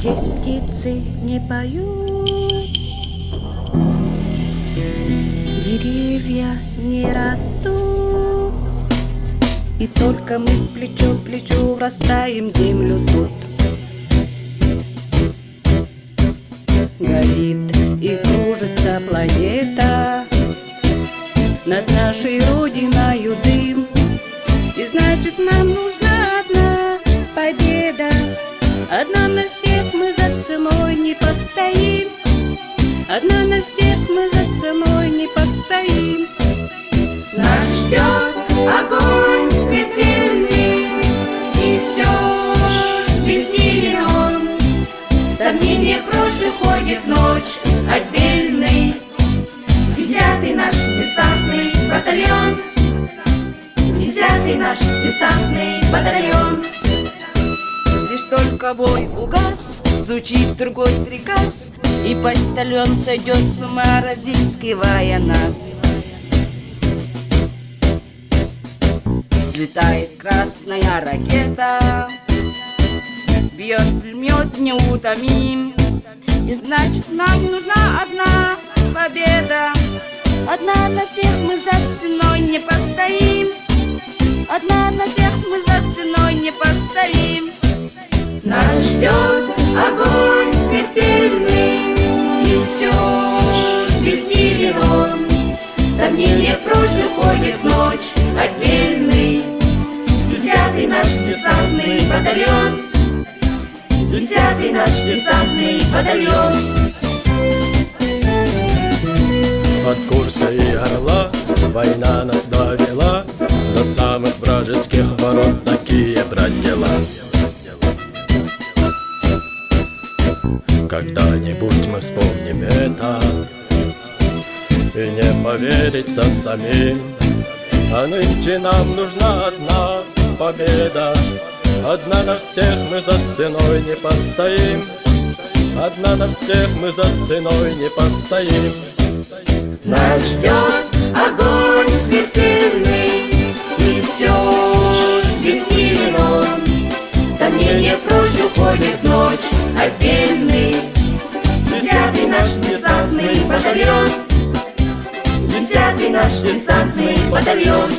Здесь птицы не поют, деревья не растут, и только мы плечо к плечу врастаем в землю тут. Горит и кружится планета над нашей родиною дым, и значит нам нужна одна победа. Одна на всех мы за ценой не постоим, одна на всех мы за ценой не постоим. Нас ждет огонь смертельный, и все бессилен он. Сомнения прочь уходит в ночь отдельный. 10-й наш десантный батальон, 10-й наш десантный батальон. Лишь только бой угас, звучит другой приказ, и батальон сойдет с ума, разыскивая нас. Взлетает красная ракета, бьет пулемет неутомим, и значит нам нужна одна победа. Одна на всех мы за ценой не постоим, одна на всех мы за ценой не постоим. Нас ждет огонь смертельный, и все бессилен он. Сомнения прочь уходит в ночь отдельный. 10-й наш десантный батальон, 10-й наш десантный батальон. От Курска и Орла война нас довела до самых вражеских ворот, такие брать дела. Когда-нибудь мы вспомним это и не поверится самим. А нынче нам нужна одна победа. Одна на всех мы за ценой не постоим, одна на всех мы за ценой не постоим. Нас ждет огонь смертельный, и все бессилен он. Сомнения прочь уходит в ночь отдельный. 10-й наш десантный батальон, 10-й наш десантный батальон.